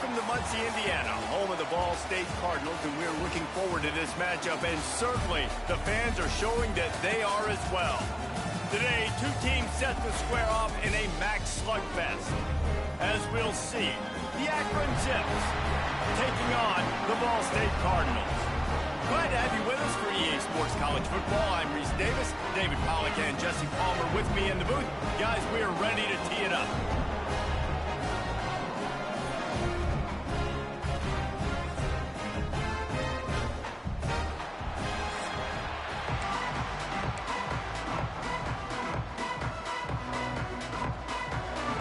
Welcome to Muncie, Indiana, home of the Ball State Cardinals, and we're looking forward to this matchup, and certainly the fans are showing that they are as well. Today, two teams set to square off in a MAC slugfest. As we'll see, the Akron Zips taking on the Ball State Cardinals. Glad to have you with us for EA Sports College Football. I'm Reese Davis, David Pollack and Jesse Palmer with me in the booth. Guys, we are ready to tee it up.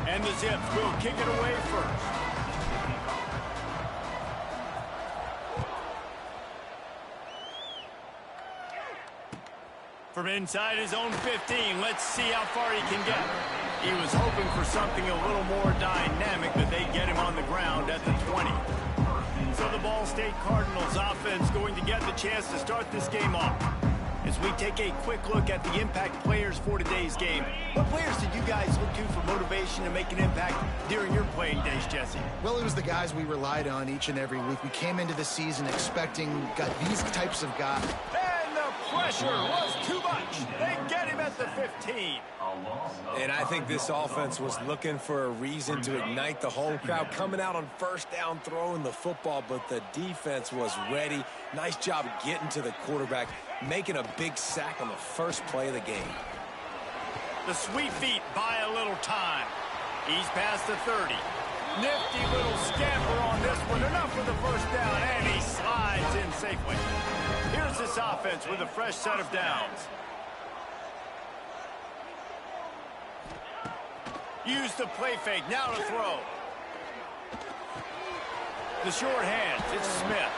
And the Zips will kick it away first. From inside his own 15, let's see how far he can get. He was hoping for something a little more dynamic, but they get him on the ground at the 20. So the Ball State Cardinals offense going to get the chance to start this game off. As we take a quick look at the impact players for today's game, what players did you guys look to for motivation to make an impact during your playing days, Jesse? Well, it was the guys we relied on each and every week. We came into the season expecting these types of guys. And the pressure was too much. They get him at the 15. And I think this offense was looking for a reason to ignite the home crowd, coming out on first down, throwing the football, but the defense was ready. Nice job getting to the quarterback, making a big sack on the first play of the game. The Sweet Feet buy a little time. He's past the 30. Nifty little scamper on this one. Enough for the first down, and he slides in safely. Here's this offense with a fresh set of downs. Use the play fake. Now to throw. The short hands. It's Smith.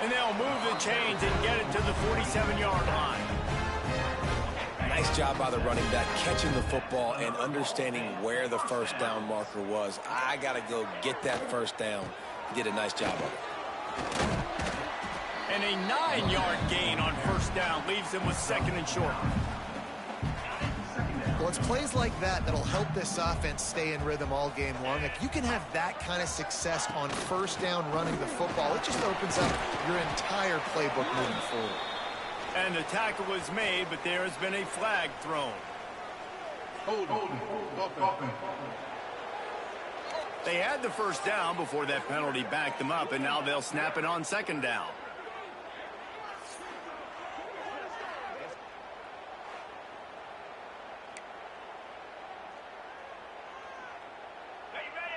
And they'll move the chains and get it to the 47-yard line. Nice job by the running back, catching the football and understanding where the first down marker was. I got to go get that first down. He did a nice job of it. And a 9-yard gain on first down leaves them with second and short. Well, it's plays like that that'll help this offense stay in rhythm all game long. If you can have that kind of success on first down running the football, it just opens up your entire playbook moving forward. And the tackle was made, but there has been a flag thrown. They had the first down before that penalty backed them up, and now they'll snap it on second down.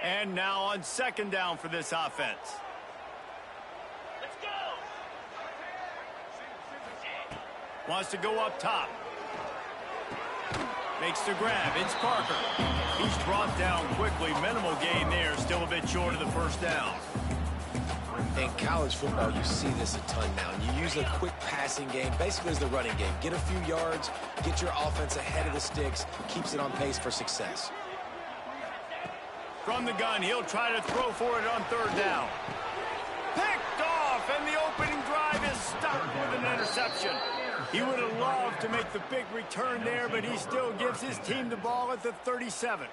And now on second down for this offense. Let's go. Wants to go up top. Makes the grab. It's Parker. He's brought down quickly. Minimal gain there. Still a bit short of the first down. In college football, you see this a ton now. And you use a quick passing game, basically as the running game. Get a few yards, get your offense ahead of the sticks, keeps it on pace for success. From the gun, he'll try to throw for it on third down. Picked off, and the opening drive is stopped with an interception. He would have loved to make the big return there, but he still gives his team the ball at the 37.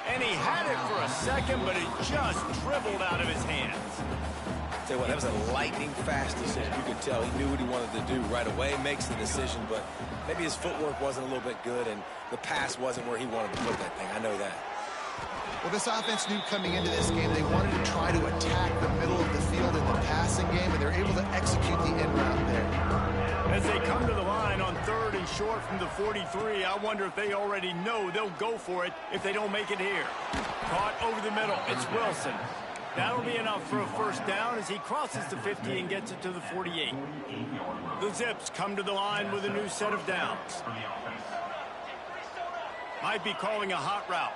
And he had it for a second, but it just dribbled out of his hands. Tell you what, that was a lightning-fast decision. You could tell he knew what he wanted to do right away, makes the decision, but maybe his footwork wasn't a little bit good, and the pass wasn't where he wanted to put that thing. I know that. Well, this offense knew coming into this game they wanted to try to attack the middle of the field in the passing game, and they're able to execute the in route there. As they come to the line on third and short from the 43, I wonder if they already know they'll go for it if they don't make it here. Caught over the middle. It's Wilson. That'll be enough for a first down as he crosses the 50 and gets it to the 48. The Zips come to the line with a new set of downs. Might be calling a hot route.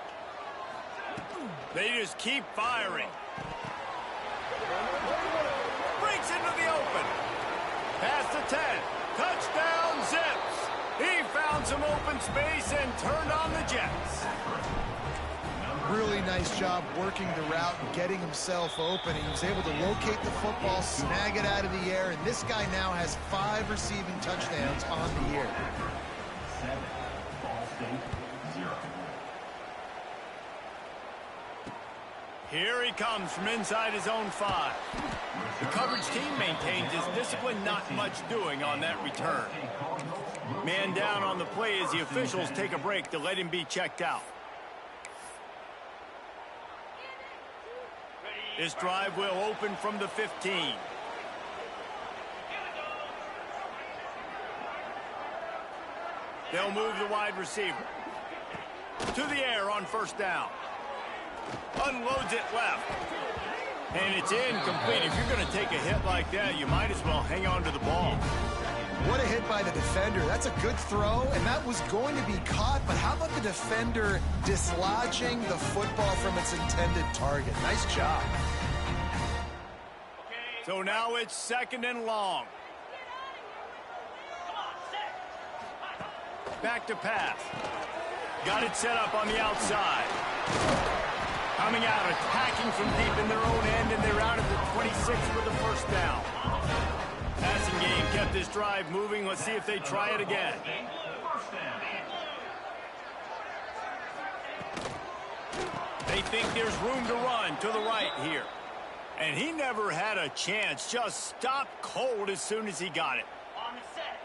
They just keep firing. Breaks into the open. Past the 10. Touchdown, Zips. He found some open space and turned on the Jets. Really nice job working the route and getting himself open. He was able to locate the football, snag it out of the air, and this guy now has 5 receiving touchdowns on the year. 7, Ball State, 0. Here he comes from inside his own 5. The coverage team maintains his discipline, not much doing on that return. Man down on the play as the officials take a break to let him be checked out. This drive will open from the 15. They'll move the wide receiver to the air on first down. Unloads it left. And it's incomplete. If you're going to take a hit like that, you might as well hang on to the ball. What a hit by the defender. That's a good throw, and that was going to be caught, but how about the defender dislodging the football from its intended target? Nice job. So now it's 2nd and long. Back to pass. Got it set up on the outside. Coming out, attacking from deep in their own end, and they're out at the 26 with the first down. Passing game kept this drive moving. Let's see if they try it again. They think there's room to run to the right here. And he never had a chance. Just stopped cold as soon as he got it.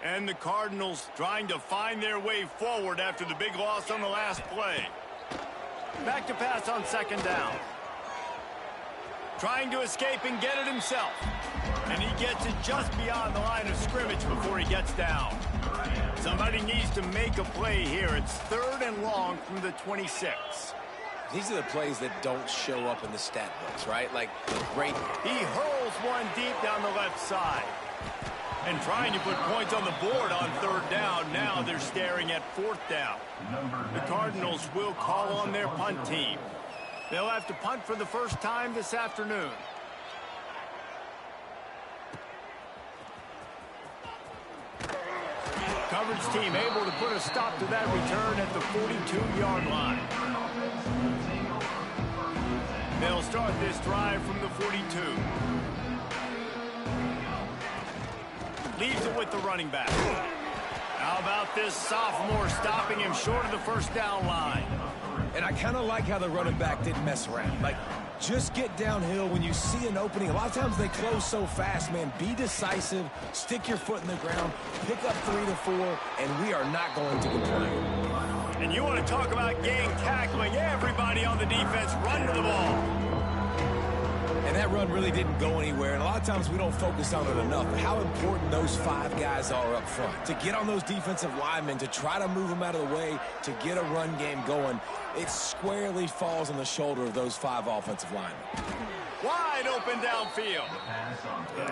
And the Cardinals trying to find their way forward after the big loss on the last play. Back to pass on 2nd down. Trying to escape and get it himself. And he gets it just beyond the line of scrimmage before he gets down. Somebody needs to make a play here. It's 3rd and long from the 26. These are the plays that don't show up in the stat books, right? Like the great. He hurls one deep down the left side. And trying to put points on the board on 3rd down. Now they're staring at 4th down. The Cardinals will call on their punt team. They'll have to punt for the first time this afternoon. Coverage team able to put a stop to that return at the 42-yard line. They'll start this drive from the 42. Leaves it with the running back. How about this sophomore stopping him short of the first down line? And I kind of like how the running back didn't mess around. Like, just get downhill when you see an opening. A lot of times they close so fast, man. Be decisive, stick your foot in the ground, pick up 3 to 4, and we are not going to complain. And you want to talk about gang tackling. Everybody on the defense run to the ball. And that run really didn't go anywhere. And a lot of times we don't focus on it enough. But how important those 5 guys are up front. To get on those defensive linemen, to try to move them out of the way, to get a run game going, it squarely falls on the shoulder of those 5 offensive linemen. Wide open downfield.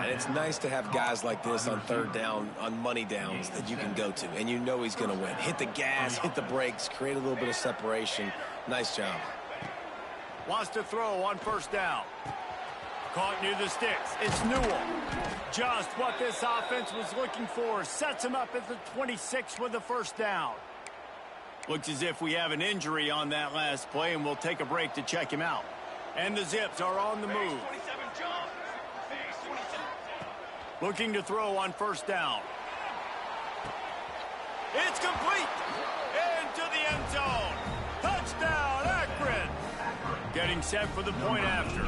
And it's nice to have guys like this on 3rd down, on money downs that you can go to. And you know he's going to win. Hit the gas, hit the brakes, create a little bit of separation. Nice job. Wants to throw on first down. Caught near the sticks. It's Newell. Just what this offense was looking for. Sets him up at the 26 with the first down. Looks as if we have an injury on that last play, and we'll take a break to check him out. And the Zips are on the move. Looking to throw on first down. It's complete. Into the end zone. Touchdown, Akron. Getting set for the point after.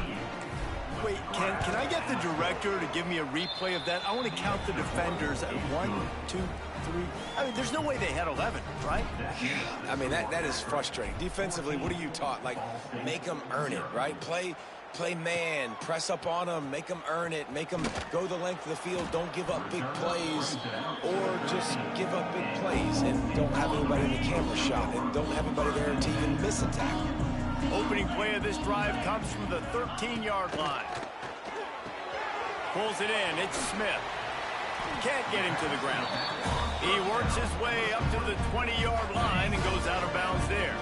Wait, can I get the director to give me a replay of that? I want to count the defenders at 1, 2, 3. I mean, there's no way they had 11, right? I mean, that is frustrating. Defensively, what are you taught? Like, make them earn it, right? Play man, press up on them, make them earn it, make them go the length of the field, don't give up big plays, or just give up big plays and don't have anybody in the camera shot and don't have anybody there to even miss a tackle. Opening play of this drive comes from the 13-yard line. Pulls it in. It's Smith. Can't get him to the ground. He works his way up to the 20-yard line and goes out of bounds there.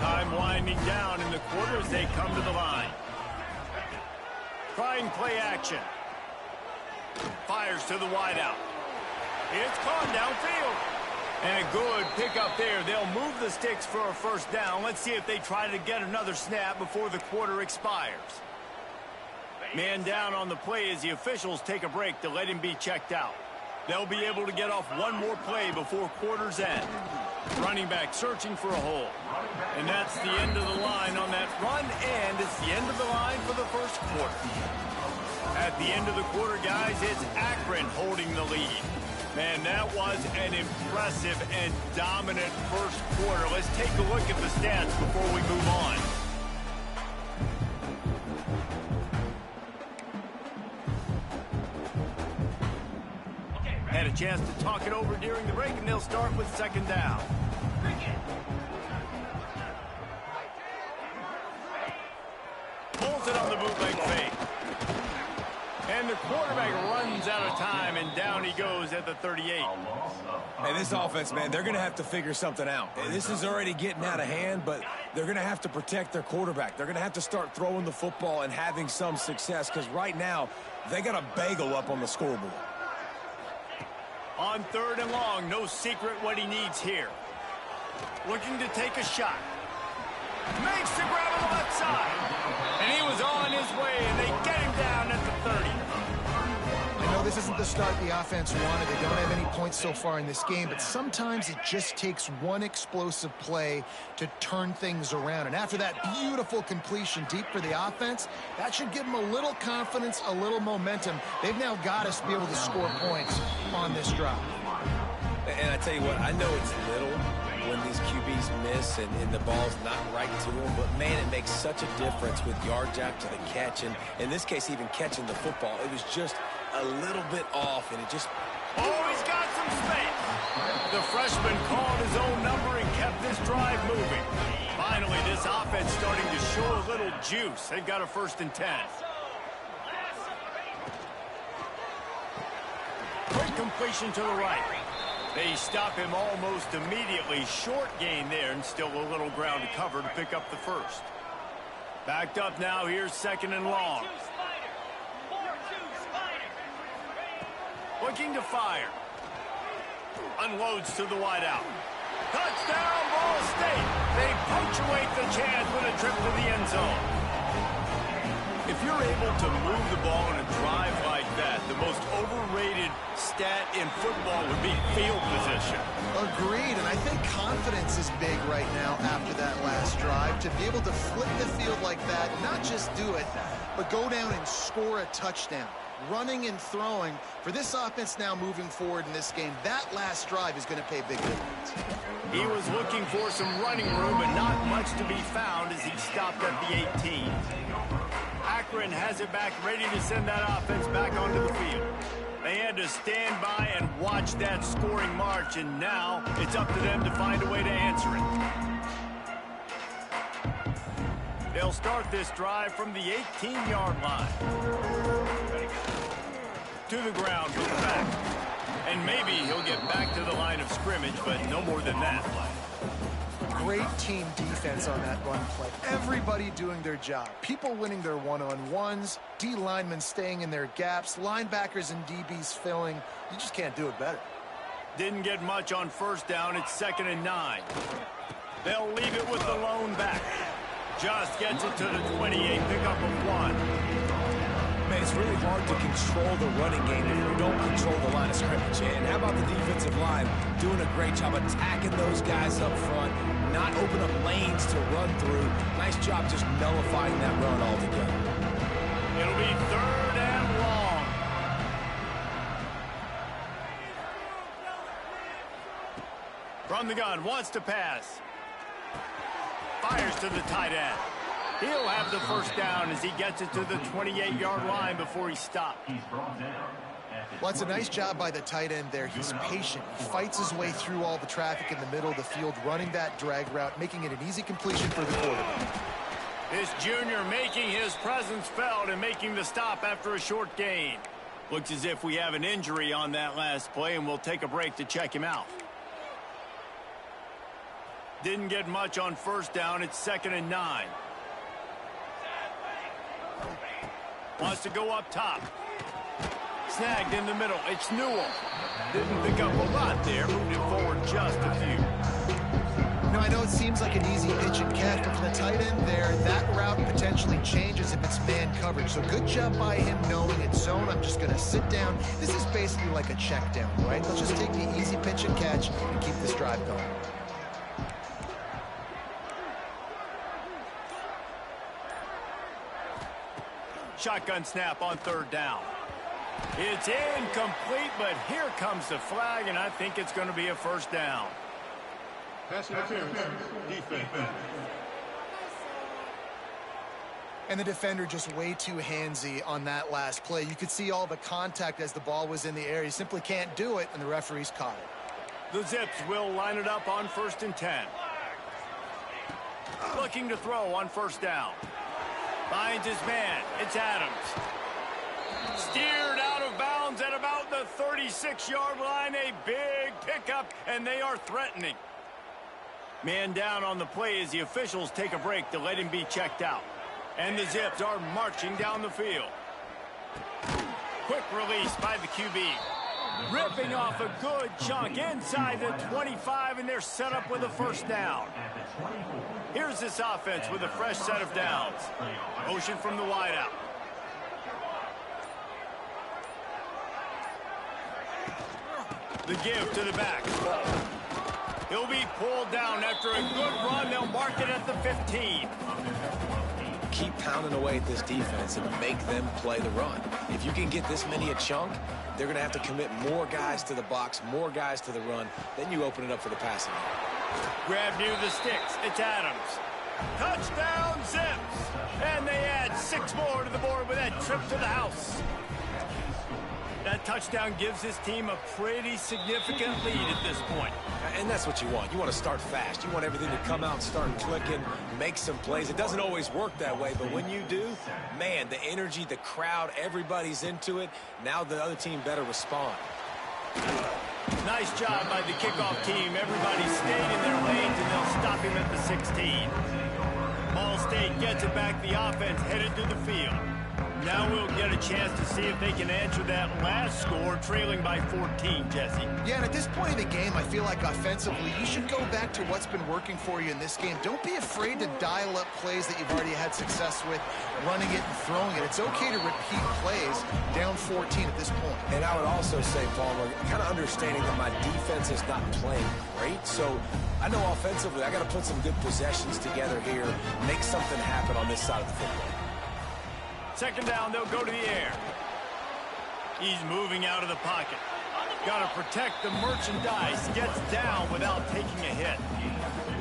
Time winding down in the quarter as they come to the line. Trying play action. Fires to the wideout. It's caught downfield. And a good pickup there. They'll move the sticks for a first down. Let's see if they try to get another snap before the quarter expires. Man down on the play as the officials take a break to let him be checked out. They'll be able to get off one more play before quarter's end. Running back searching for a hole. And that's the end of the line on that run, and it's the end of the line for the first quarter. At the end of the quarter, guys, it's Akron holding the lead. Man, that was an impressive and dominant first quarter. Let's take a look at the stats before we move on. Had a chance to talk it over during the break, and they'll start with second down. Pulls it on the bootleg fake. And the quarterback runs out of time, and down he goes at the 38. Hey, this offense, man, they're going to have to figure something out. This is already getting out of hand, but they're going to have to protect their quarterback. They're going to have to start throwing the football and having some success, because right now, they got a bagel up on the scoreboard. On third and long, no secret what he needs here. Looking to take a shot. Makes the grab on the left side. And he was on his way, and they get him down at the 30. I know this isn't the start the offense wanted. They don't have any points so far in this game, but sometimes it just takes one explosive play to turn things around. And after that beautiful completion deep for the offense, that should give them a little confidence, a little momentum. They've now got us to be able to score points on this drive. And I tell you what, I know it's little when these QBs miss and the ball's not right to them, but man, it makes such a difference with yards after the catch, and in this case, even catching the football. It was just a little bit off, and it just... Oh, he's got some space. The freshman called his own number and kept this drive moving. Finally, this offense starting to show a little juice. They've got a 1st and 10. Quick completion to the right. They stop him almost immediately. Short gain there, and still a little ground to cover to pick up the first. Backed up now. Here's 2nd and long. Looking to fire. Unloads to the wideout. Touchdown, Ball State. They punctuate the chance with a trip to the end zone. If you're able to move the ball in a drive like that, the most overrated stat in football would be field position. Agreed, and I think confidence is big right now after that last drive. To be able to flip the field like that, not just do it, but go down and score a touchdown. Running and throwing, for this offense now moving forward in this game, that last drive is going to pay big dividends. He was looking for some running room, but not much to be found as he stopped at the 18. Akron has it back, ready to send that offense back onto the field. They had to stand by and watch that scoring march, and now it's up to them to find a way to answer it. They'll start this drive from the 18-yard line. To the ground, goes back. And maybe he'll get back to the line of scrimmage, but no more than that. Great team defense on that run play. Everybody doing their job. People winning their one-on-ones, D linemen staying in their gaps, linebackers and DBs filling. You just can't do it better. Didn't get much on 1st down. It's 2nd and 9. They'll leave it with the lone back. Just gets it to the 28, pick up a 1. Man, it's really hard to control the running game if you don't control the line of scrimmage. And how about the defensive line doing a great job attacking those guys up front, not open up lanes to run through. Nice job just nullifying that run altogether. It'll be 3rd and long. From the gun, wants to pass. Fires to the tight end. He'll have the 1st down as he gets it to the 28-yard line before he stopped. Well, it's a nice job by the tight end there. He's patient. He fights his way through all the traffic in the middle of the field, running that drag route, making it an easy completion for the quarterback. This junior making his presence felt and making the stop after a short gain. Looks as if we have an injury on that last play, and we'll take a break to check him out. Didn't get much on 1st down. It's 2nd and 9. Wants to go up top. snagged in the middle. It's Newell. Didn't pick up a lot there. Moved it forward just a few. Now, I know it seems like an easy pitch and catch, but from the tight end there, that route potentially changes if it's man coverage. So good job by him knowing it's zone. I'm just going to sit down. This is basically like a check down, right? Let's just take the easy pitch and catch and keep this drive going. Shotgun snap on third down. It's incomplete, but here comes the flag, and I think it's going to be a first down. Pass interference, defense. And the defender just way too handsy on that last play. You could see all the contact as the ball was in the air. He simply can't do it, and the referee's caught it. The Zips will line it up on 1st and 10. Looking to throw on first down. Finds his man. It's Adams. Steered out of bounds at about the 36-yard line. A big pickup, and they are threatening. Man down on the play as the officials take a break to let him be checked out. And the Zips are marching down the field. Quick release by the QB. Ripping off a good chunk inside the 25, and they're set up with a first down. Here's this offense with a fresh set of downs. Motion from the wideout. The give to the back. He'll be pulled down after a good run. They'll mark it at the 15. Keep pounding away at this defense and make them play the run. If you can get this many a chunk, they're going to have to commit more guys to the box, more guys to the run. Then you open it up for the passing. Grab near the sticks. It's Adams. Touchdown, Zips. And they add 6 more to the board with that trip to the house. That touchdown gives his team a pretty significant lead at this point. And that's what you want. You want to start fast. You want everything to come out and start clicking, make some plays. It doesn't always work that way, but when you do, man, the energy, the crowd, everybody's into it. Now the other team better respond. Nice job by the kickoff team. Everybody stayed in their lanes, and they'll stop him at the 16. Ball State gets it back. The offense headed to the field. Now we'll get a chance to see if they can answer that last score, trailing by 14, Jesse. Yeah, and at this point in the game, I feel like offensively, you should go back to what's been working for you in this game. Don't be afraid to dial up plays that you've already had success with, running it and throwing it. It's okay to repeat plays down 14 at this point. And I would also say, Palmer, kind of understanding that my defense is not playing great, so I know offensively I got to put some good possessions together here, make something happen on this side of the football. Second down, they'll go to the air. He's moving out of the pocket. Got to protect the merchandise. Gets down without taking a hit.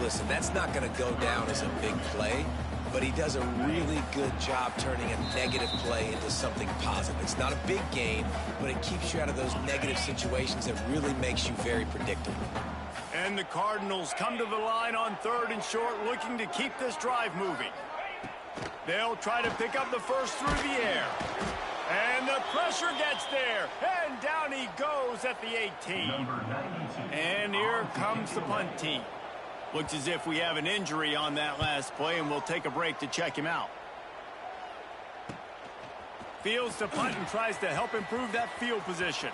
Listen, that's not going to go down as a big play, but he does a really good job turning a negative play into something positive. It's not a big gain, but it keeps you out of those negative situations that really makes you very predictable. And the Cardinals come to the line on 3rd and short, looking to keep this drive moving. They'll try to pick up the first through the air. And the pressure gets there. And down he goes at the 18. And here comes the punt team. Looks as if we have an injury on that last play, and we'll take a break to check him out. Fields to punt and tries to help improve that field position.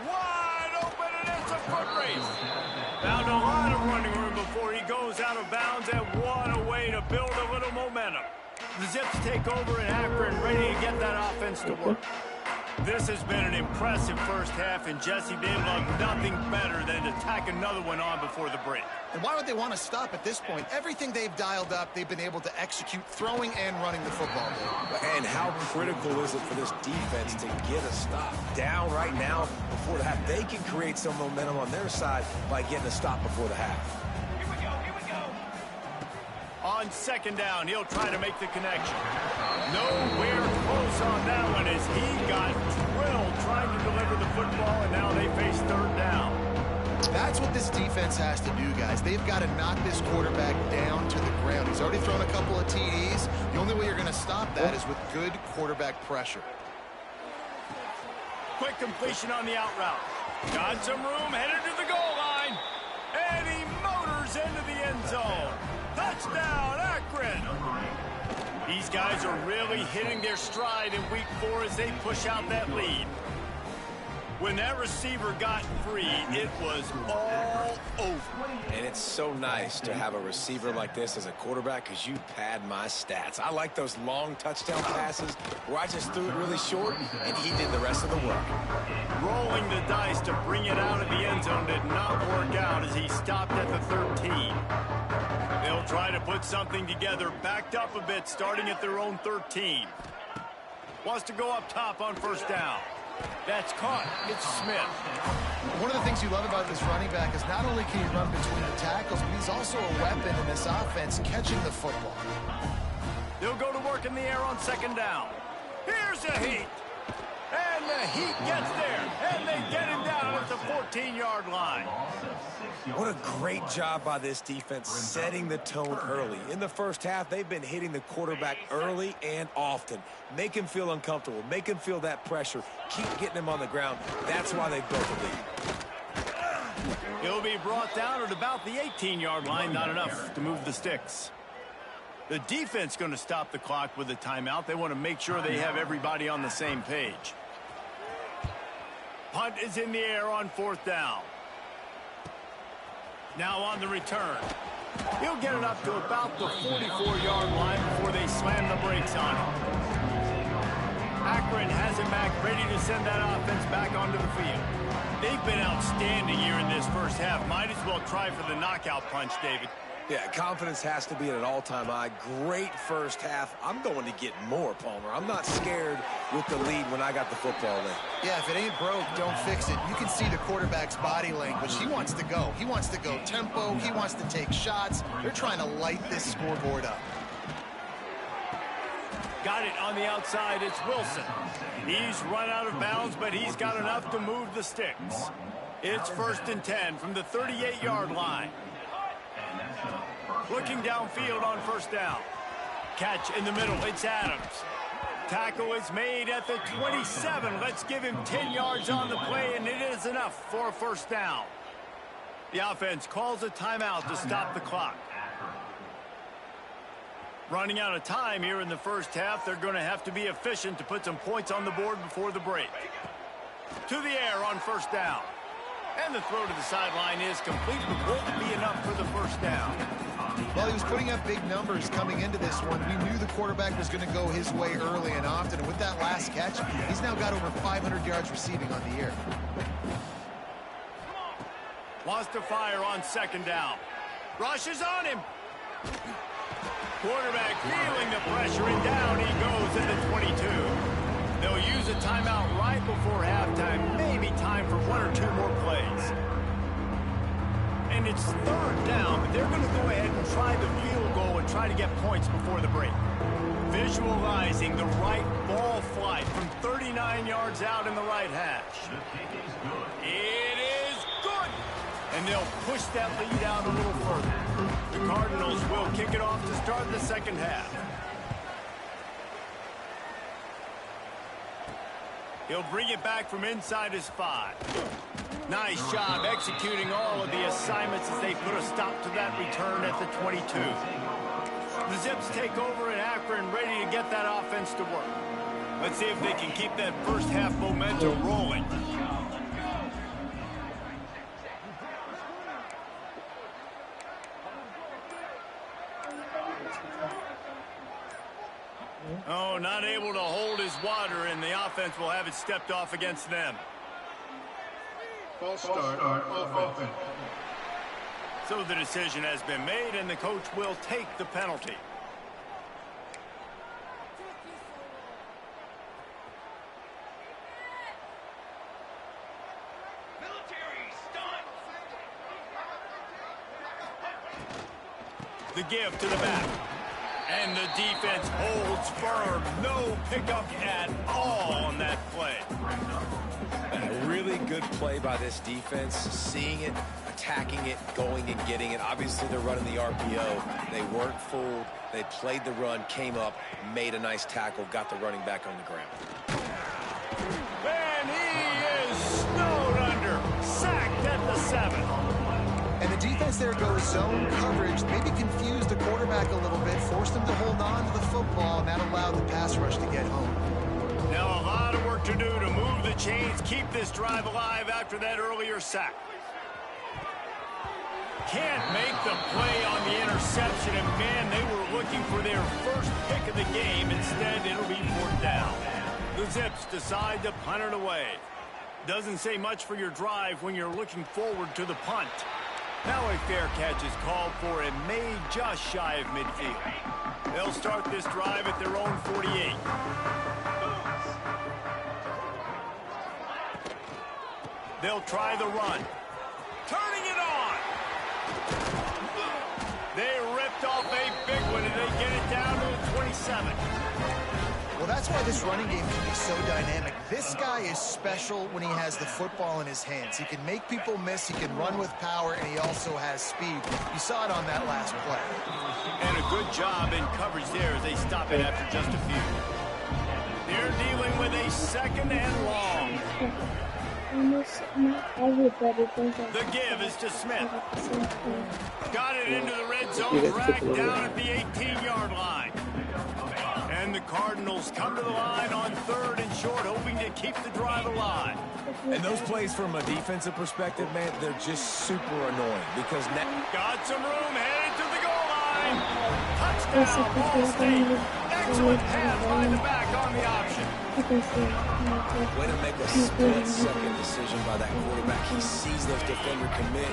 Wide open, and it's a foot race. Found a lot of running room before he goes out of bounds, and what a way to build a little momentum. The Zips take over in Akron, ready to get that offense to work. This has been an impressive first half, and Jesse, they love nothing better than to tack another one on before the break. And why would they want to stop at this point? Everything they've dialed up, they've been able to execute throwing and running the football. And how critical is it for this defense to get a stop down right now before the half? They can create some momentum on their side by getting a stop before the half. On second down, he'll try to make the connection. Nowhere close on that one as he got drilled trying to deliver the football, and now they face 3rd down. That's what this defense has to do, guys. They've got to knock this quarterback down to the ground. He's already thrown a couple of TDs. The only way you're going to stop that is with good quarterback pressure. Quick completion on the out route. Got some room, headed to the goal line. And he motors into the end zone. Touchdown, Akron! These guys are really hitting their stride in week 4 as they push out that lead. When that receiver got free, it was all over. And it's so nice to have a receiver like this as a quarterback because you pad my stats. I like those long touchdown passes where I just threw it really short and he did the rest of the work. Rolling the dice to bring it out of the end zone did not work out as he stopped at the 13. They'll try to put something together, backed up a bit, starting at their own 13. Wants to go up top on first down. That's caught. It's Smith. One of the things you love about this running back is not only can he run between the tackles, but he's also a weapon in this offense catching the football. They'll go to work in the air on second down. Here's a heat. And the heat gets there. And they get him down at the 14-yard line. What a great job by this defense setting the tone early. In the first half, they've been hitting the quarterback early and often. Make him feel uncomfortable. Make him feel that pressure. Keep getting him on the ground. That's why they built the lead. He'll be brought down at about the 18-yard line. Not enough to move the sticks. The defense going to stop the clock with a timeout. They want to make sure they have everybody on the same page. Punt is in the air on fourth down. Now on the return. He'll get it up to about the 44-yard line before they slam the brakes on him. Akron has it back, ready to send that offense back onto the field. They've been outstanding here in this first half. Might as well try for the knockout punch, David. Yeah, confidence has to be at an all-time high. Great first half. I'm going to get more, Palmer. I'm not scared with the lead when I got the football in. Yeah, if it ain't broke, don't fix it. You can see the quarterback's body language. He wants to go. He wants to go tempo. He wants to take shots. They're trying to light this scoreboard up. Got it on the outside. It's Wilson. He's run out of bounds, but he's got enough to move the sticks. It's 1st and 10 from the 38-yard line. Looking downfield on first down. Catch in the middle. It's Adams. Tackle is made at the 27. Let's give him 10 yards on the play, and it is enough for a first down. The offense calls a timeout to stop the clock. Running out of time here in the first half. They're going to have to be efficient to put some points on the board before the break. To the air on first down. And the throw to the sideline is complete, but won't be enough for the first down. Well, he was putting up big numbers coming into this one. We knew the quarterback was going to go his way early and often. And with that last catch, he's now got over 500 yards receiving on the year. Wants to fire on second down. Rush is on him. Quarterback feeling the pressure, and down he goes at the 22. They'll use a timeout right before halftime. Maybe time for 1 or 2 more plays. And it's third down, but they're going to go ahead and try the field goal and try to get points before the break. Visualizing the right ball flight from 39 yards out in the right hash. It is good. And they'll push that lead out a little further. The Cardinals will kick it off to start the second half. He'll bring it back from inside his 5. Nice job executing all of the assignments as they put a stop to that return at the 22. The Zips take over in Akron, ready to get that offense to work. Let's see if they can keep that first half momentum rolling. Oh, not able to hold his water, and the offense will have it stepped off against them. False start on offense. So the decision has been made, and the coach will take the penalty. The give to the back. And the defense holds firm. No pickup at all on that play. A really good play by this defense. Seeing it, attacking it, going and getting it. Obviously, they're running the RPO. They weren't fooled. They played the run, came up, made a nice tackle, got the running back on the ground. And he is snowed under. Sacked at the 7. And the defense there goes zone coverage, maybe confused the quarterback a little bit, forced him to hold on to the football, and that allowed the pass rush to get home. Now a lot lot of work to do to move the chains, keep this drive alive after that earlier sack. Can't make the play on the interception, and man, they were looking for their first pick of the game. Instead, it'll be 4th down. The Zips decide to punt it away. Doesn't say much for your drive when you're looking forward to the punt. Now a fair catch is called for and made just shy of midfield. They'll start this drive at their own 48. They'll try the run. Turning it on. They ripped off a big one, and they get it down to the 27. Well, that's why this running game can be so dynamic. This guy is special when he has the football in his hands. He can make people miss, he can run with power, and he also has speed. You saw it on that last play. And a good job in coverage there as they stop it after just a few. They're dealing with a 2nd and long. The give is to Smith. Got it into the red zone, dragged down at the 18-yard line. And the Cardinals come to the line on 3rd and short, hoping to keep the drive alive. And those plays from a defensive perspective, man, they're just super annoying because now... Got some room, headed to the goal line. Touchdown, Ball State. Excellent pass by the back on the option. Way to make a split-second decision by that quarterback. He sees this defender commit.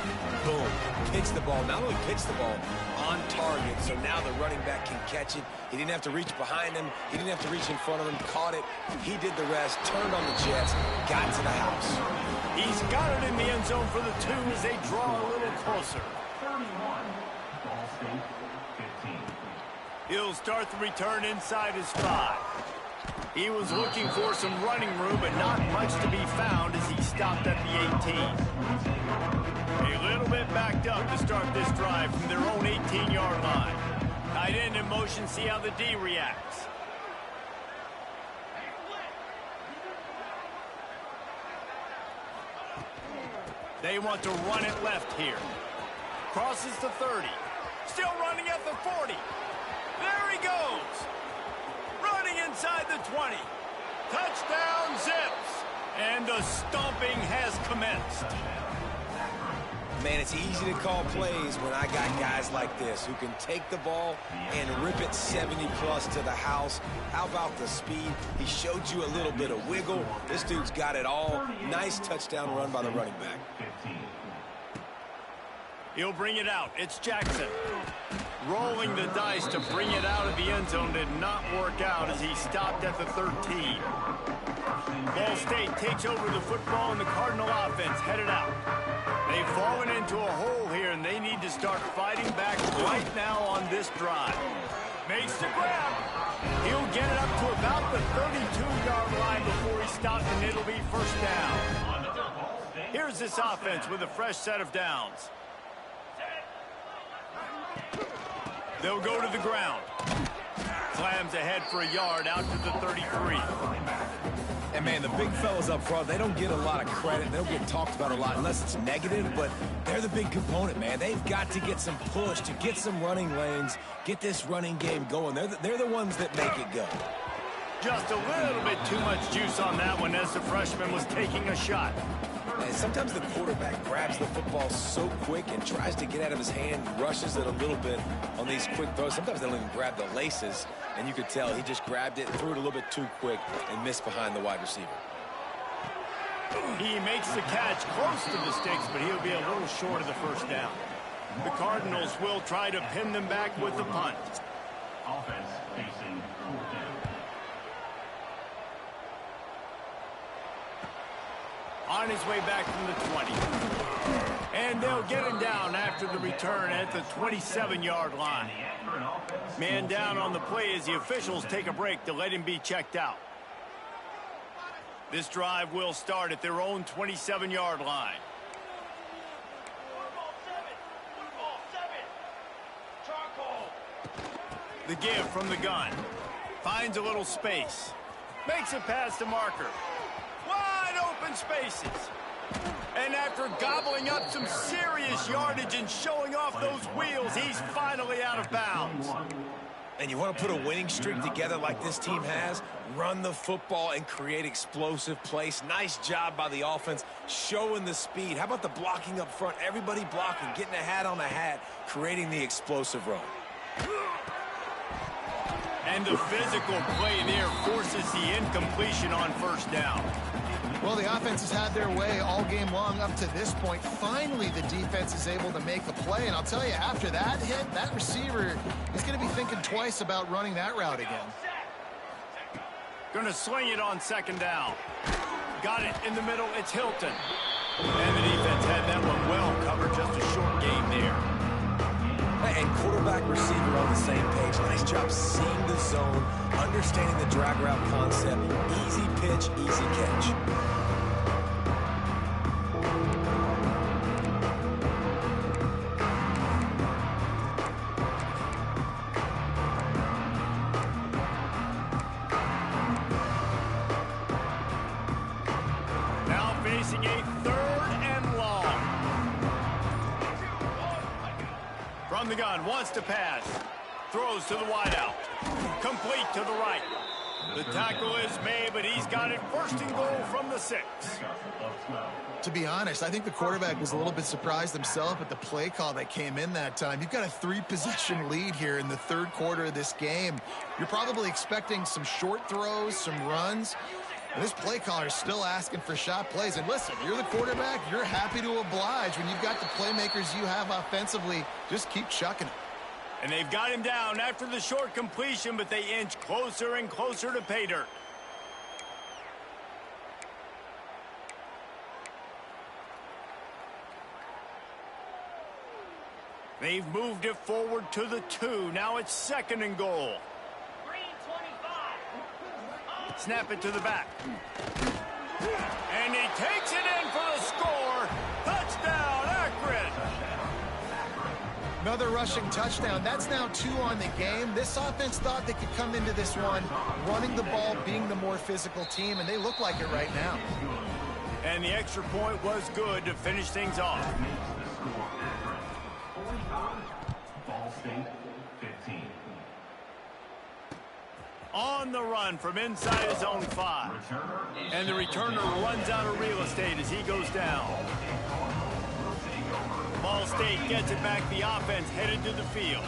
Boom. Picks the ball. Not only picks the ball, on target. So now the running back can catch it. He didn't have to reach behind him. He didn't have to reach in front of him. Caught it. He did the rest. Turned on the Jets. Got to the house. He's got it in the end zone for the 2 as they draw a little closer. 31. Ball State 15. He'll start the return inside his 5. He was looking for some running room, but not much to be found as he stopped at the 18. A little bit backed up to start this drive from their own 18-yard line. Tight end in motion, see how the D reacts. They want to run it left here. Crosses the 30. Still running at the 40. There he goes. Running inside the 20. Touchdown, Zips. And the stomping has commenced. Man, it's easy to call plays when I got guys like this who can take the ball and rip it 70-plus to the house. How about the speed? He showed you a little bit of wiggle. This dude's got it all. Nice touchdown run by the running back. He'll bring it out. It's Jackson. Rolling the dice to bring it out of the end zone did not work out as he stopped at the 13. Ball State takes over the football and the Cardinal offense headed out. They've fallen into a hole here and they need to start fighting back right now on this drive. Makes the grab. He'll get it up to about the 32-yard line before he stops, and it'll be 1st down. Here's this offense with a fresh set of downs. They'll go to the ground. Slams ahead for a yard out to the 33. And, man, the big fellas up front, they don't get a lot of credit. They don't get talked about a lot unless it's negative, but they're the big component, man. They've got to get some push, to get some running lanes, get this running game going. They're the ones that make it go. Just a little bit too much juice on that one as the freshman was taking a shot. And sometimes the quarterback grabs the football so quick and tries to get out of his hand, rushes it a little bit on these quick throws. Sometimes they don't even grab the laces, and you could tell he just grabbed it, threw it a little bit too quick, and missed behind the wide receiver. He makes the catch close to the sticks, but he'll be a little short of the 1st down. The Cardinals will try to pin them back with the punt. Offense facing 4th down. On his way back from the 20. And they'll get him down after the return at the 27-yard line. Man down on the play as the officials take a break to let him be checked out. This drive will start at their own 27-yard line. The give from the gun. Finds a little space. Makes it past the marker. Wide open spaces. And after gobbling up some serious yardage and showing off those wheels, he's finally out of bounds. And you want to put a winning streak together like this team has, run the football and create explosive plays. Nice job by the offense showing the speed. How about the blocking up front? Everybody blocking, getting a hat on a hat, creating the explosive run. And the physical play there forces the incompletion on first down. Well, the offense has had their way all game long up to this point. Finally, the defense is able to make a play. And I'll tell you, after that hit, that receiver is going to be thinking twice about running that route again. Going to sling it on second down. Got it in the middle. It's Hilton. And the defense had that one well covered. Just a short game there. And quarterback, receiver on the same page. Nice job seeing the zone, understanding the drag route concept. Easy pitch, easy catch. Now facing a third and long. From the gun, wants to pass. Throws to the wideout. Complete to the right. The tackle is made, but he's got it first and goal from the 6. To be honest, I think the quarterback was a little bit surprised himself at the play call that came in that time. You've got a 3-possession lead here in the third quarter of this game. You're probably expecting some short throws, some runs. And this play caller is still asking for shot plays. And listen, you're the quarterback. You're happy to oblige. When you've got the playmakers you have offensively, just keep chucking it. And they've got him down after the short completion, but they inch closer and closer to pay dirt. They've moved it forward to the 2. Now it's second and goal. Snap it to the back. And he takes it in for the score. Touchdown, Akron. Another rushing touchdown. That's now 2 on the game. This offense thought they could come into this one running the ball, being the more physical team, and they look like it right now. And the extra point was good to finish things off. Ball State 15. On the run from inside his own 5. And the returner runs out of real estate as he goes down. Ball State gets it back. The offense headed to the field.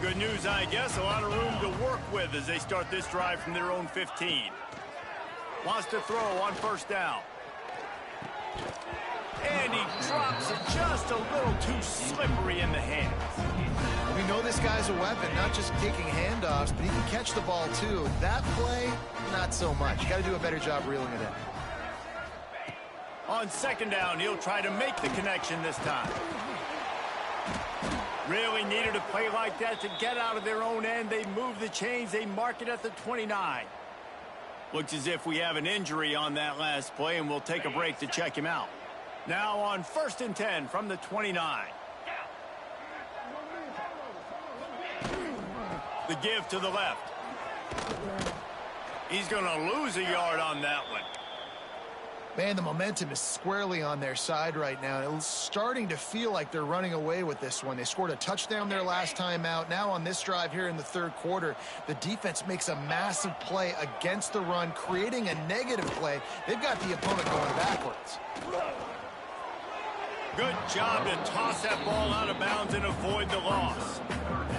Good news, I guess. A lot of room to work with as they start this drive from their own 15. Wants to throw on first down. And he drops it just a little too slippery in the hands. We know this guy's a weapon, not just taking handoffs, but he can catch the ball too. That play, not so much. Got to do a better job reeling it in. On second down, he'll try to make the connection this time. Really needed a play like that to get out of their own end. They move the chains. They mark it at the 29. Looks as if we have an injury on that last play, and we'll take a break to check him out. Now on 1st and 10 from the 29. The give to the left. He's going to lose a yard on that one. Man, the momentum is squarely on their side right now. It's starting to feel like they're running away with this one. They scored a touchdown their last time out. Now on this drive here in the third quarter, the defense makes a massive play against the run, creating a negative play. They've got the opponent going backwards. Good job to toss that ball out of bounds and avoid the loss.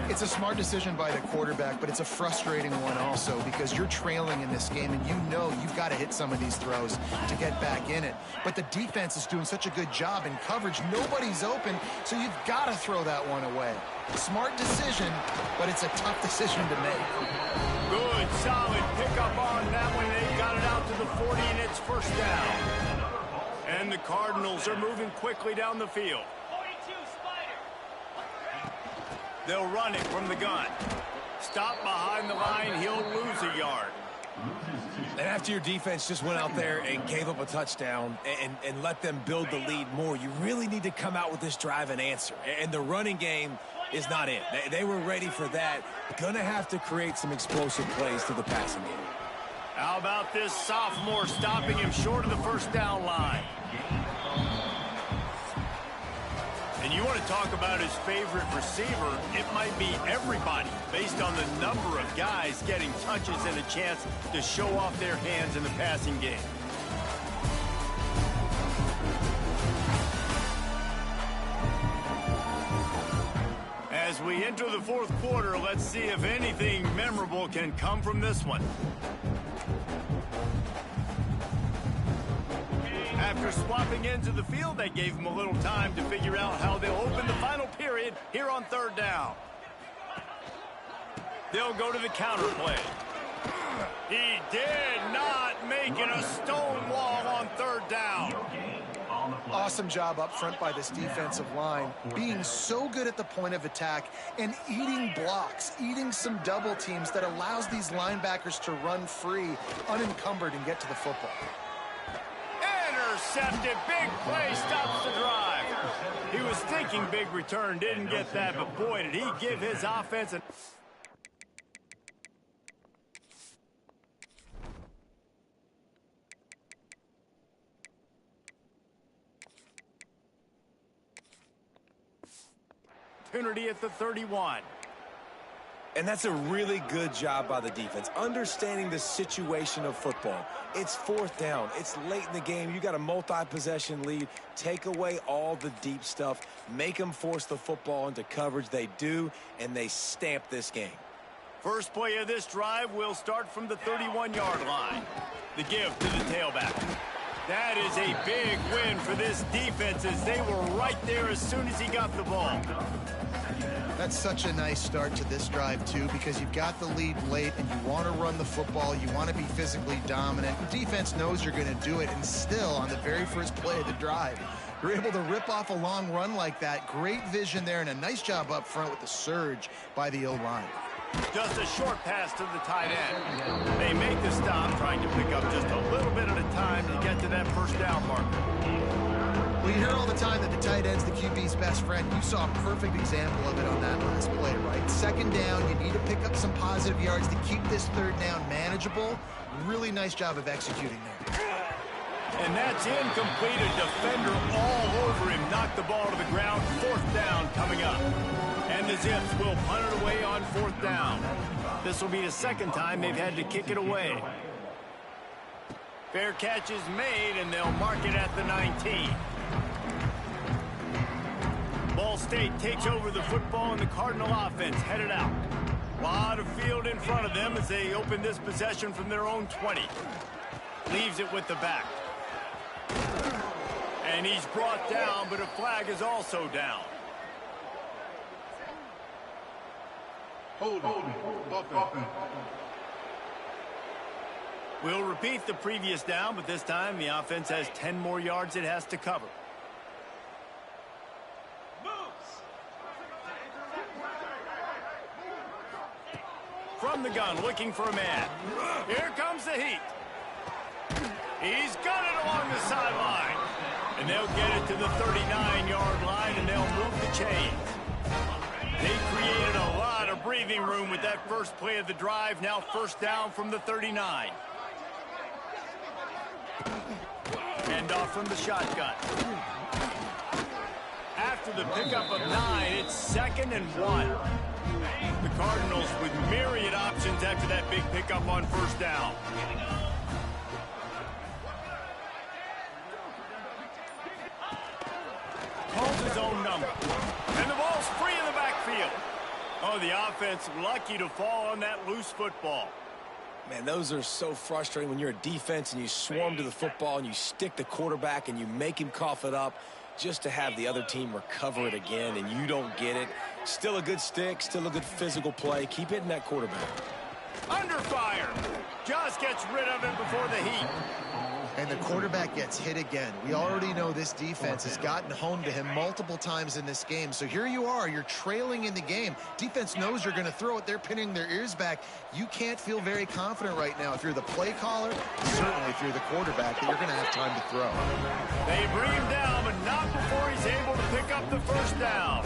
It's a smart decision by the quarterback, but it's a frustrating one also because you're trailing in this game and you know you've got to hit some of these throws to get back in it. But the defense is doing such a good job in coverage. Nobody's open, so you've got to throw that one away. Smart decision, but it's a tough decision to make. Good, solid pickup on that one. They got it out to the 40, and it's first down. And the Cardinals are moving quickly down the field. They'll run it from the gun. Stop behind the line. He'll lose a yard. And after your defense just went out there and gave up a touchdown and let them build the lead more, you really need to come out with this drive and answer. And the running game is not it. They were ready for that. Going to have to create some explosive plays to the passing game. How about this sophomore stopping him short of the first down line? And you want to talk about his favorite receiver, it might be everybody based on the number of guys getting touches and a chance to show off their hands in the passing game. As we enter the fourth quarter, let's see if anything memorable can come from this one. After swapping ends of the field, they gave him a little time to figure out how they'll open the final period here on third down. They'll go to the counter play. He did not make it a stone wall on third down. Awesome job up front by this defensive line, being so good at the point of attack and eating blocks, eating some double teams that allows these linebackers to run free, unencumbered, and get to the football. Intercepted. Big play stops the drive. He was thinking big return, didn't get that, but boy, did he give his offense a... opportunity at the 31. And that's a really good job by the defense, understanding the situation of football. It's fourth down. It's late in the game. You got a multi-possession lead. Take away all the deep stuff. Make them force the football into coverage. They do, and they stamp this game. First play of this drive will start from the 31-yard line. The give to the tailback. That is a big win for this defense as they were right there as soon as he got the ball. That's such a nice start to this drive, too, because you've got the lead late and you want to run the football. You want to be physically dominant. The defense knows you're going to do it, and still, on the very first play of the drive, you're able to rip off a long run like that. Great vision there, and a nice job up front with the surge by the O-line. Just a short pass to the tight end. They make the stop, trying to pick up just a little bit at a time to get to that first down marker. Well, you hear all the time that the tight end's the QB's best friend. You saw a perfect example of it on that last play, right? Second down, you need to pick up some positive yards to keep this third down manageable. Really nice job of executing there. And that's incomplete. A defender all over him. Knocked the ball to the ground. Fourth down coming up. And the Zips will punt it away on fourth down. This will be the second time they've had to kick it away. Fair catch is made, and they'll mark it at the 19. Ball State takes over the football, and the Cardinal offense headed out. A lot of field in front of them as they open this possession from their own 20. Leaves it with the back. And he's brought down, but a flag is also down. Hold offense. We'll repeat the previous down, but this time the offense has 10 more yards it has to cover. From the gun, looking for a man. Here comes the heat. He's got it along the sideline. And they'll get it to the 39-yard line, and they'll move the chains. They created a lot of breathing room with that first play of the drive. Now first down from the 39. Hand off from the shotgun. After the pickup of 9, it's 2nd and 1. The Cardinals with myriad options after that big pickup on first down. Calls his own number. And the ball's free in the backfield. Oh, the offense lucky to fall on that loose football. Man, those are so frustrating when you're a defense and you swarm to the football and you stick the quarterback and you make him cough it up just to have the other team recover it again and you don't get it. Still a good stick, still a good physical play. Keep hitting that quarterback. Under fire. Just gets rid of him before the heat. And the quarterback gets hit again. We already know this defense has gotten home to him multiple times in this game. So here you are, you're trailing in the game. Defense knows you're going to throw it. They're pinning their ears back. You can't feel very confident right now if you're the play caller, certainly if you're the quarterback, that you're going to have time to throw. They bring him down, but not before he's able to pick up the first down.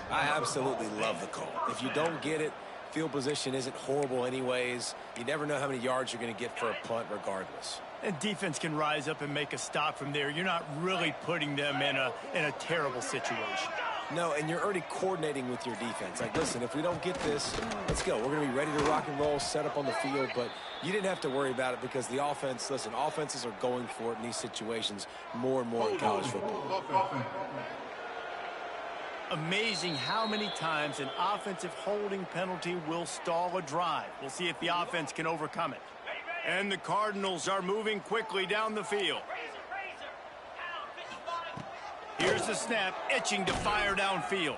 I absolutely love the call. If you don't get it, Field position isn't horrible anyways. You never know how many yards you're going to get for a punt regardless. And defense can rise up and make a stop from there. You're not really putting them in a terrible situation. No, and you're already coordinating with your defense. Like, listen, if we don't get this, let's go. We're going to be ready to rock and roll, set up on the field. But you didn't have to worry about it because the offense, listen, offenses are going for it in these situations more and more in college football. Amazing how many times an offensive holding penalty will stall a drive. We'll see if the offense can overcome it. And the Cardinals are moving quickly down the field. Here's the snap, itching to fire downfield.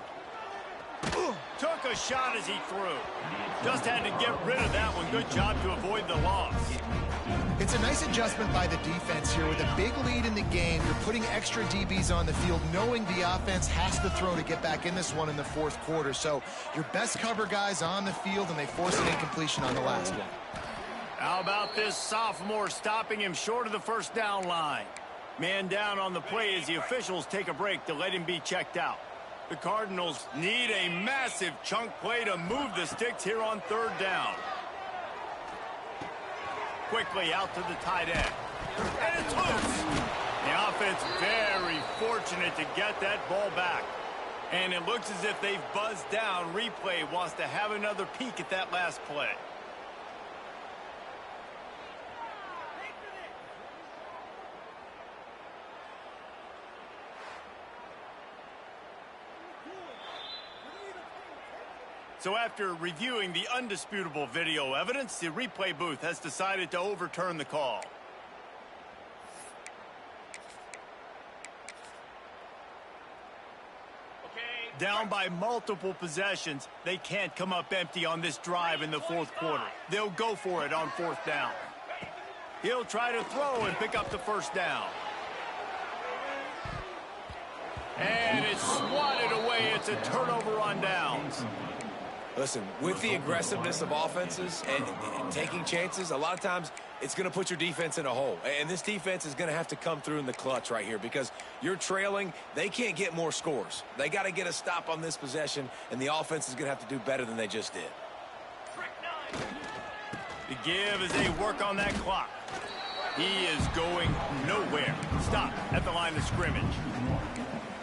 Took a shot as he threw. Just had to get rid of that one. Good job to avoid the loss. It's a nice adjustment by the defense here. With a big lead in the game, you're putting extra DBs on the field, knowing the offense has to throw to get back in this one in the fourth quarter. So your best cover guys on the field, and they force an incompletion on the last one. How about this sophomore stopping him short of the first down line? Man down on the play as the officials take a break to let him be checked out. The Cardinals need a massive chunk play to move the sticks here on third down. Quickly out to the tight end. And it's loose. The offense very fortunate to get that ball back. And it looks as if they've buzzed down. Replay wants to have another peek at that last play. So after reviewing the undisputable video evidence, the replay booth has decided to overturn the call. Down by multiple possessions, they can't come up empty on this drive in the fourth quarter. They'll go for it on fourth down. He'll try to throw and pick up the first down. And it's swatted away. It's a turnover on downs. Listen, with the aggressiveness of offenses and taking chances, a lot of times it's going to put your defense in a hole. And this defense is going to have to come through in the clutch right here because you're trailing. They can't get more scores. They got to get a stop on this possession, and the offense is going to have to do better than they just did. The give as they work on that clock. He is going nowhere. Stop at the line of scrimmage.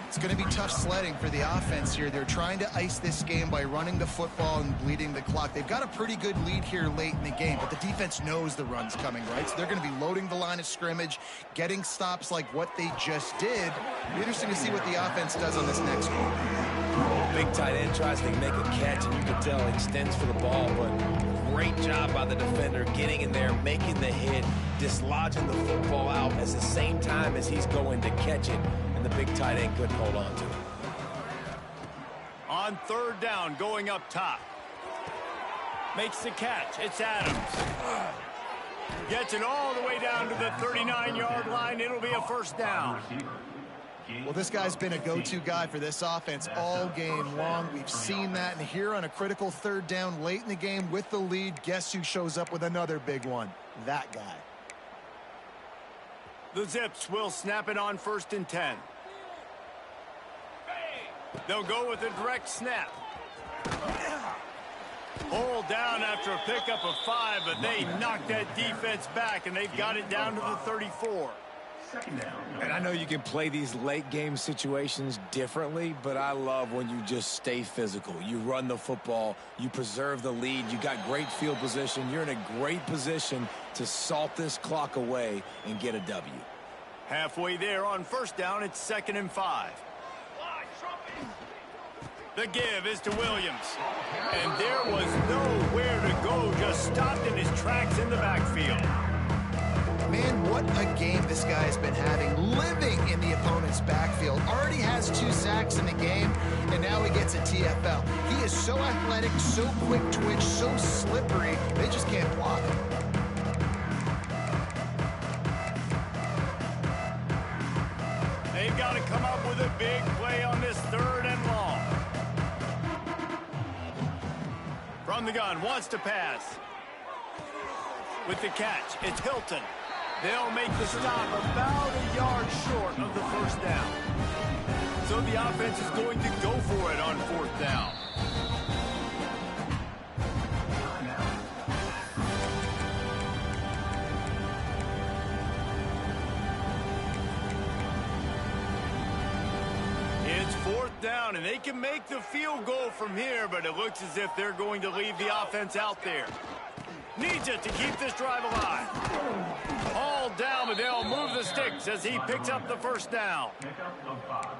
It's going to be tough sledding for the offense here. They're trying to ice this game by running the football and bleeding the clock. They've got a pretty good lead here late in the game, but the defense knows the run's coming, right? So they're going to be loading the line of scrimmage, getting stops like what they just did. It'll be interesting to see what the offense does on this next one. Big tight end tries to make a catch, and you can tell extends for the ball, but great job by the defender getting in there, making the hit, dislodging the football out at the same time as he's going to catch it. And the big tight end couldn't hold on to it. On third down, going up top. Makes the catch. It's Adams. Gets it all the way down to the 39-yard line. It'll be a first down. Well, this guy's been a go-to guy for this offense all game long. We've seen that. And here on a critical third down late in the game with the lead, guess who shows up with another big one? That guy. The Zips will snap it on 1st and 10. They'll go with a direct snap. Hold down after a pickup of 5, but they knocked that defense back, and they've got it down to the 34. And I know you can play these late game situations differently, but I love when you just stay physical. You run the football, you preserve the lead, you got great field position. You're in a great position to salt this clock away and get a W. Halfway there on first down, it's 2nd and 5. The give is to Williams. And there was nowhere to go, just stopped in his tracks in the backfield. Man, what a game this guy has been having, living in the opponent's backfield. Already has 2 sacks in the game, and now he gets a TFL. He is so athletic, so quick twitch, so slippery, they just can't block him. They've got to come up with a big play on this 3rd and long. From the gun, wants to pass. With the catch, it's Hilton. They'll make the stop about a yard short of the first down. So the offense is going to go for it on 4th down. 4th down, and they can make the field goal from here, but it looks as if they're going to leave the offense out there. Needs it to keep this drive alive. All down, but they'll move the sticks as he picks up the 1st down.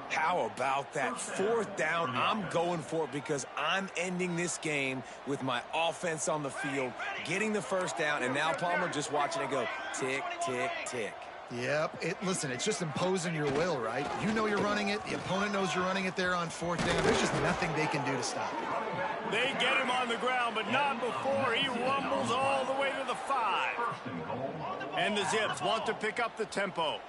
How about that? 4th down, I'm going for it because I'm ending this game with my offense on the field, getting the 1st down, and now Palmer just watching it go tick, tick, tick. Yep. Listen, it's just imposing your will, right? You know you're running it. The opponent knows you're running it there on 4th down. There's just nothing they can do to stop it. They get him on the ground, but not before he rumbles all the way to the 5. And the Zips want to pick up the tempo.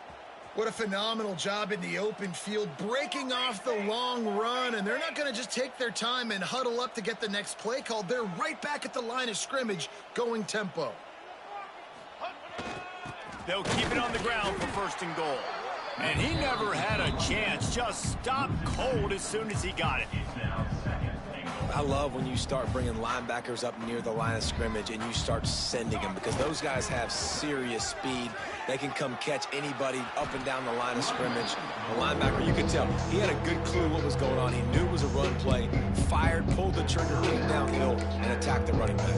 What a phenomenal job in the open field, breaking off the long run, and they're not going to just take their time and huddle up to get the next play called. They're right back at the line of scrimmage, going tempo. They'll keep it on the ground for 1st and goal. And he never had a chance, just stopped cold as soon as he got it. I love when you start bringing linebackers up near the line of scrimmage and you start sending them because those guys have serious speed. They can come catch anybody up and down the line of scrimmage. The linebacker, you could tell, he had a good clue what was going on. He knew it was a run play, fired, pulled the trigger, came downhill, and attacked the running back.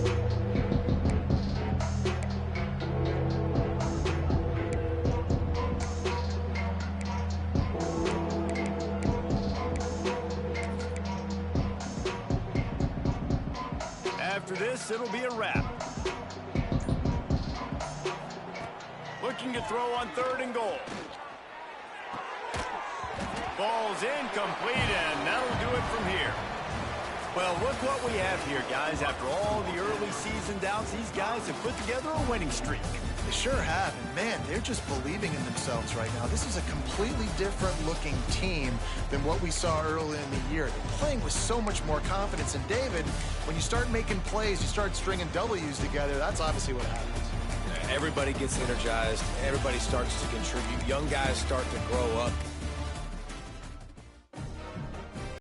After this, it'll be a wrap. Looking to throw on 3rd and goal. Ball's incomplete, and that'll do it from here. Well, look what we have here, guys. After all the early season doubts, these guys have put together a winning streak. They sure have, and man, they're just believing in themselves right now. This is a completely different looking team than what we saw early in the year. They're playing with so much more confidence, and David, when you start making plays, you start stringing W's together, that's obviously what happens. Everybody gets energized. Everybody starts to contribute. Young guys start to grow up.